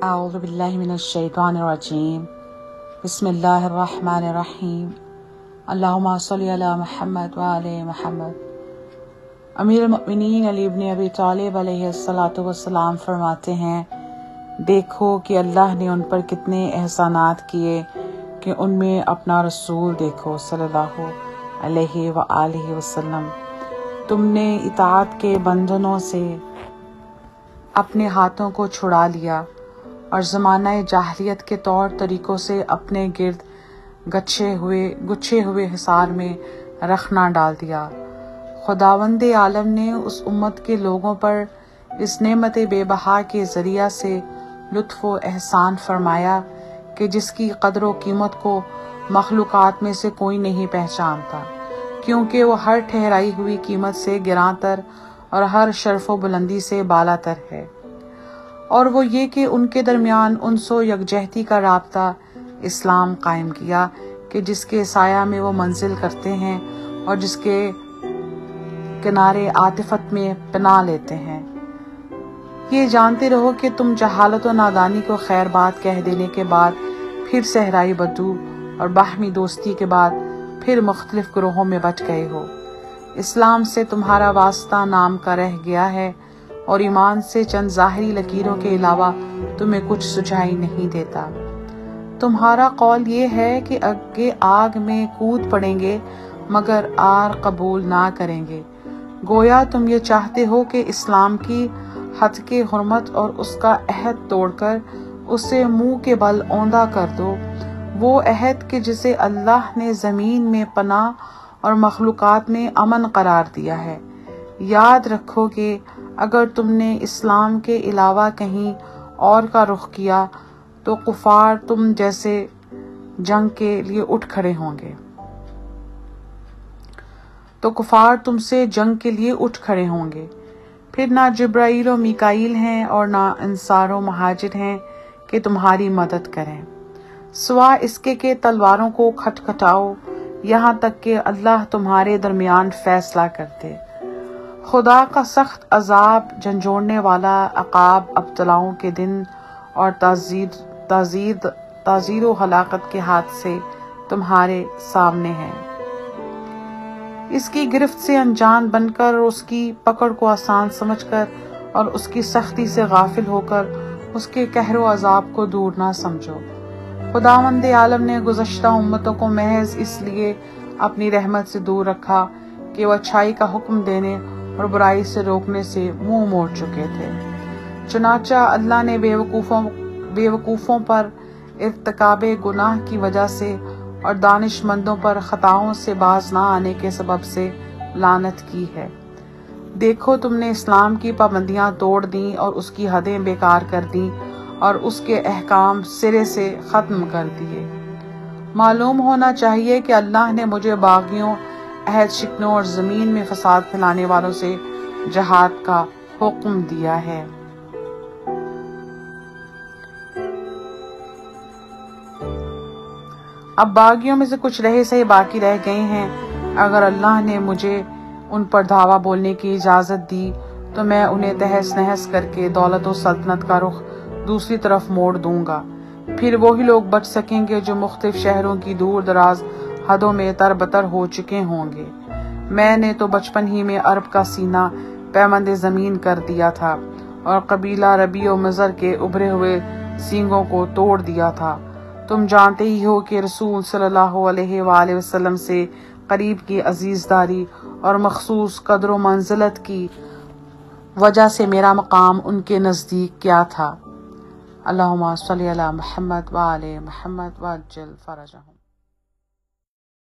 اعوذ باللہ من الشیطان الرجیم بسم اللہ الرحمن الرحیم اللہم صلی علی محمد وآل محمد۔ امیر المؤمنین علی بن ابی طالب علیہ السلام فرماتے ہیں، دیکھو کہ اللہ نے ان پر کتنے احسانات کیے کہ ان میں اپنا رسول دیکھو صلی اللہ علیہ وآلہ وسلم۔ تم نے اطاعت کے بندھنوں سے اپنے ہاتھوں کو چھڑا لیا اور زمانہ جاہلیت کے طور طریقوں سے اپنے گرد گچھے ہوئے حصار میں رکھنا ڈال دیا۔ خداوند عالم نے اس امت کے لوگوں پر اس نعمت بے بہا کے ذریعہ سے لطف و احسان فرمایا کہ جس کی قدر و قیمت کو مخلوقات میں سے کوئی نہیں پہچانتا، کیونکہ وہ ہر ٹھہرائی ہوئی قیمت سے گراں تر اور ہر شرف و بلندی سے بالا تر ہے، اور وہ یہ کہ ان کے درمیان انس و یکجہتی کا رابطہ اسلام قائم کیا کہ جس کے سایہ میں وہ منزل کرتے ہیں اور جس کے کنارے عاطفت میں پناہ لیتے ہیں۔ یہ جانتے رہو کہ تم جہالت و نادانی کو خیر بات کہہ دینے کے بعد پھر صحرائی بدو اور باہمی دوستی کے بعد پھر مختلف گروہوں میں بٹ گئے ہو۔ اسلام سے تمہارا واسطہ نام کا رہ گیا ہے اور ایمان سے چند ظاہری لکیروں کے علاوہ تمہیں کچھ سجھائی نہیں دیتا۔ تمہارا قول یہ ہے کہ آگ میں کود پڑیں گے مگر آر قبول نہ کریں گے، گویا تم یہ چاہتے ہو کہ اسلام کی حد کے حرمت اور اس کا عہد توڑ کر اسے منہ کے بل اوندا کر دو، وہ عہد کہ جسے اللہ نے زمین میں پناہ اور مخلوقات میں امن قرار دیا ہے۔ یاد رکھو کہ اگر تم نے اسلام کے علاوہ کہیں اور کا رخ کیا تو کفار تم جیسے جنگ کے لیے اٹھ کھڑے ہوں گے پھر نہ جبرائیل و میکائیل ہیں اور نہ انصار و مہاجر ہیں کہ تمہاری مدد کریں، سوا اس کے کہ تلواروں کو کھٹکھٹاؤ یہاں تک کہ اللہ تمہارے درمیان فیصلہ کر دے۔ خدا کا سخت عذاب جھنجھوڑنے والا عقاب ابتلاؤں کے دن اور تعزیر و ہلاکت کے ہاتھ سے تمہارے سامنے ہے۔ اس کی گرفت سے انجان بن کر اور اس کی پکڑ کو آسان سمجھ کر اور اس کی سختی سے غافل ہو کر اس کے قہر و عذاب کو دور نہ سمجھو۔ خداوند عالم نے گزشتہ امتوں کو محض اس لیے اپنی رحمت سے دور رکھا کہ وہ اچھائی کا حکم دینے اور برائی سے روکنے سے منہ موڑ چکے تھے، چنانچہ اللہ نے بے وقوفوں پر ارتکاب گناہ کی وجہ سے اور دانش مندوں پر خطاؤں سے باز نہ آنے کے سبب سے لعنت کی ہے۔ دیکھو تم نے اسلام کی پابندیاں توڑ دیں اور اس کی حدیں بیکار کر دیں اور اس کے احکام سرے سے ختم کر دیے۔ معلوم ہونا چاہیے کہ اللہ نے مجھے باغیوں، عہد شکنوں اور زمین میں فساد پھیلانے والوں سے جہاد کا حکم دیا ہے۔ اب باغیوں میں سے کچھ رہے سہی باقی رہ گئے ہیں، اگر اللہ نے مجھے ان پر دعویٰ بولنے کی اجازت دی تو میں انہیں تہس نہس کر کے دولت و سلطنت کا رخ دوسری طرف موڑ دوں گا۔ پھر وہی لوگ بچ سکیں گے جو مختلف شہروں کی دور دراز حدوں میں تربتر ہو چکے ہوں گے۔ میں نے تو بچپن ہی میں عرب کا سینہ پیمند زمین کر دیا تھا اور قبیلہ ربیع و مضر کے ابھرے ہوئے سینگوں کو توڑ دیا تھا۔ تم جانتے ہی ہو کہ رسول صلی اللہ علیہ وآلہ وسلم سے قریب کی عزیزداری اور مخصوص قدر و منزلت کی وجہ سے میرا مقام ان کے نزدیک کیا تھا۔ اللہم صلی علی محمد وآل محمد وعجل فرجہم۔